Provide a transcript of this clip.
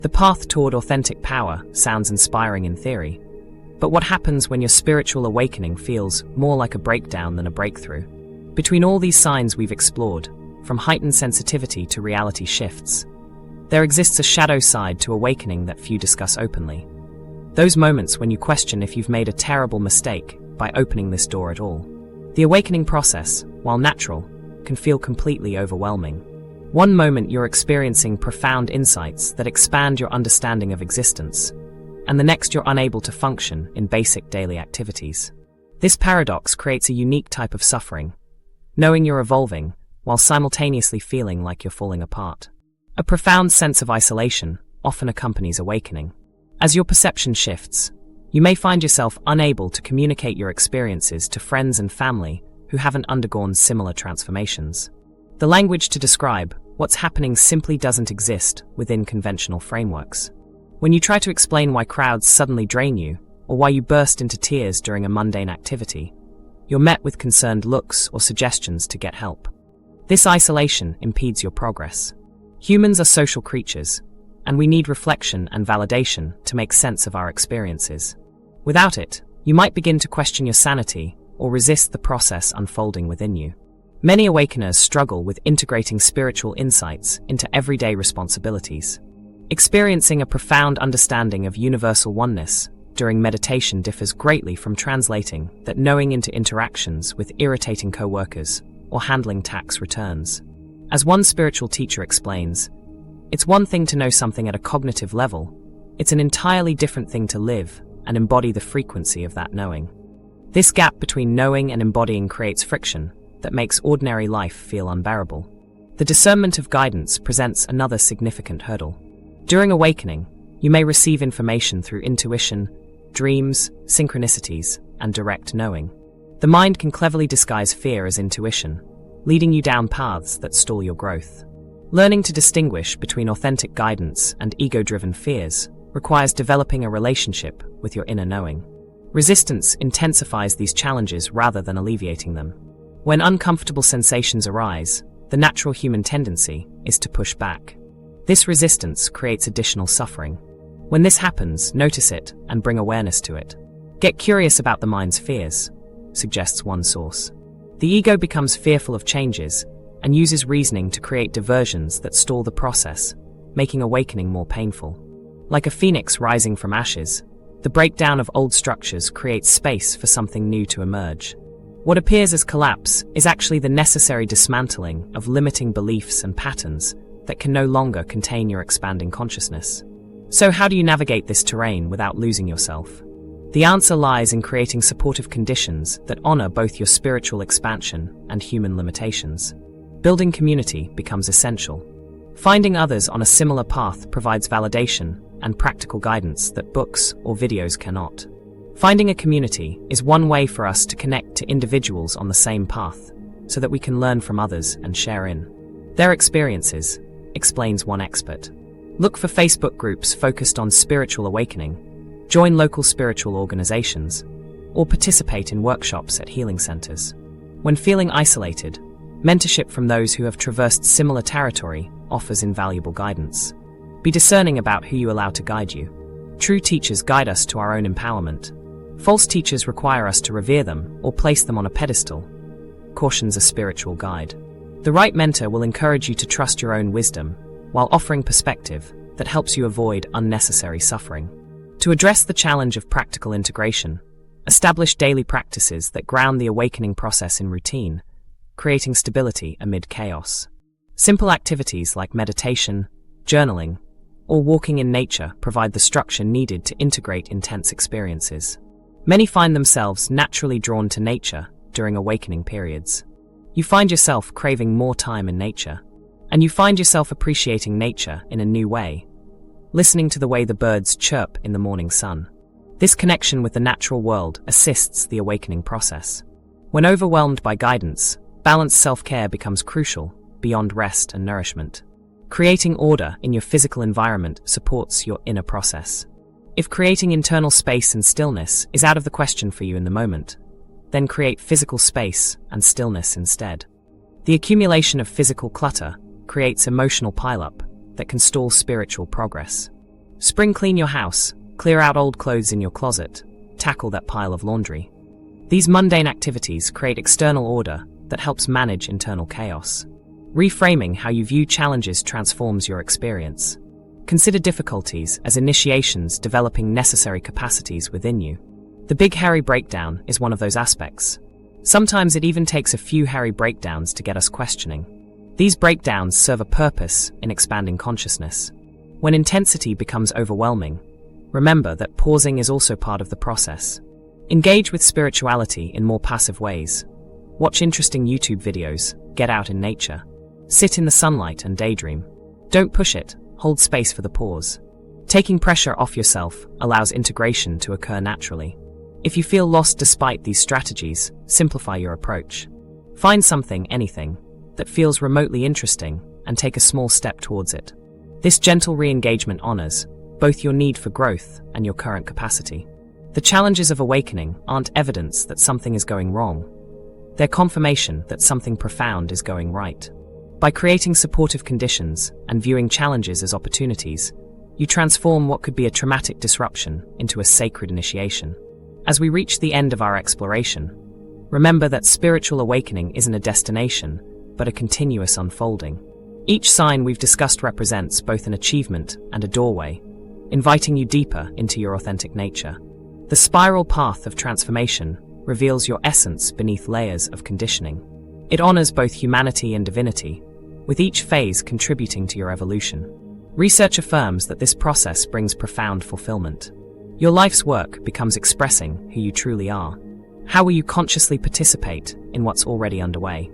The path toward authentic power sounds inspiring in theory, but what happens when your spiritual awakening feels more like a breakdown than a breakthrough? Between all these signs we've explored, from heightened sensitivity to reality shifts, there exists a shadow side to awakening that few discuss openly. Those moments when you question if you've made a terrible mistake by opening this door at all. The awakening process, while natural, can feel completely overwhelming. One moment you're experiencing profound insights that expand your understanding of existence, and the next you're unable to function in basic daily activities. This paradox creates a unique type of suffering, knowing you're evolving while simultaneously feeling like you're falling apart. A profound sense of isolation often accompanies awakening. As your perception shifts, you may find yourself unable to communicate your experiences to friends and family who haven't undergone similar transformations. The language to describe what's happening simply doesn't exist within conventional frameworks. When you try to explain why crowds suddenly drain you, or why you burst into tears during a mundane activity, you're met with concerned looks or suggestions to get help. This isolation impedes your progress. Humans are social creatures, and we need reflection and validation to make sense of our experiences. Without it, you might begin to question your sanity or resist the process unfolding within you. Many awakeners struggle with integrating spiritual insights into everyday responsibilities. Experiencing a profound understanding of universal oneness during meditation differs greatly from translating that knowing into interactions with irritating co-workers or handling tax returns. As one spiritual teacher explains, it's one thing to know something at a cognitive level, it's an entirely different thing to live and embody the frequency of that knowing. This gap between knowing and embodying creates friction that makes ordinary life feel unbearable. The discernment of guidance presents another significant hurdle. During awakening, you may receive information through intuition, dreams, synchronicities, and direct knowing. The mind can cleverly disguise fear as intuition, leading you down paths that stall your growth. Learning to distinguish between authentic guidance and ego-driven fears requires developing a relationship with your inner knowing. Resistance intensifies these challenges rather than alleviating them. When uncomfortable sensations arise, the natural human tendency is to push back. This resistance creates additional suffering. When this happens, notice it and bring awareness to it. Get curious about the mind's fears, suggests one source. The ego becomes fearful of changes and uses reasoning to create diversions that stall the process, making awakening more painful. Like a phoenix rising from ashes, the breakdown of old structures creates space for something new to emerge. What appears as collapse is actually the necessary dismantling of limiting beliefs and patterns that can no longer contain your expanding consciousness. So how do you navigate this terrain without losing yourself? The answer lies in creating supportive conditions that honor both your spiritual expansion and human limitations. Building community becomes essential. Finding others on a similar path provides validation and practical guidance that books or videos cannot. Finding a community is one way for us to connect to individuals on the same path, so that we can learn from others and share in their experiences, explains one expert. Look for Facebook groups focused on spiritual awakening, join local spiritual organizations, or participate in workshops at healing centers. When feeling isolated, mentorship from those who have traversed similar territory offers invaluable guidance. Be discerning about who you allow to guide you. True teachers guide us to our own empowerment. False teachers require us to revere them or place them on a pedestal, cautions a spiritual guide. The right mentor will encourage you to trust your own wisdom while offering perspective that helps you avoid unnecessary suffering. To address the challenge of practical integration, establish daily practices that ground the awakening process in routine, creating stability amid chaos. Simple activities like meditation, journaling, or walking in nature provide the structure needed to integrate intense experiences. Many find themselves naturally drawn to nature during awakening periods. You find yourself craving more time in nature, and you find yourself appreciating nature in a new way, listening to the way the birds chirp in the morning sun. This connection with the natural world assists the awakening process. When overwhelmed by guidance, balanced self-care becomes crucial beyond rest and nourishment. Creating order in your physical environment supports your inner process. If creating internal space and stillness is out of the question for you in the moment, then create physical space and stillness instead. The accumulation of physical clutter creates emotional pileup that can stall spiritual progress. Spring clean your house, clear out old clothes in your closet, tackle that pile of laundry. These mundane activities create external order that helps manage internal chaos. Reframing how you view challenges transforms your experience. Consider difficulties as initiations developing necessary capacities within you. The big hairy breakdown is one of those aspects. Sometimes it even takes a few hairy breakdowns to get us questioning. These breakdowns serve a purpose in expanding consciousness. When intensity becomes overwhelming, remember that pausing is also part of the process. Engage with spirituality in more passive ways. Watch interesting YouTube videos, get out in nature. Sit in the sunlight and daydream. Don't push it, hold space for the pause. Taking pressure off yourself allows integration to occur naturally. If you feel lost despite these strategies, simplify your approach. Find something, anything, that feels remotely interesting and take a small step towards it. This gentle re-engagement honors both your need for growth and your current capacity. The challenges of awakening aren't evidence that something is going wrong. They're confirmation that something profound is going right. By creating supportive conditions and viewing challenges as opportunities, you transform what could be a traumatic disruption into a sacred initiation. As we reach the end of our exploration, remember that spiritual awakening isn't a destination, but a continuous unfolding. Each sign we've discussed represents both an achievement and a doorway, inviting you deeper into your authentic nature. The spiral path of transformation reveals your essence beneath layers of conditioning. It honors both humanity and divinity, with each phase contributing to your evolution. Research affirms that this process brings profound fulfillment. Your life's work becomes expressing who you truly are. How will you consciously participate in what's already underway?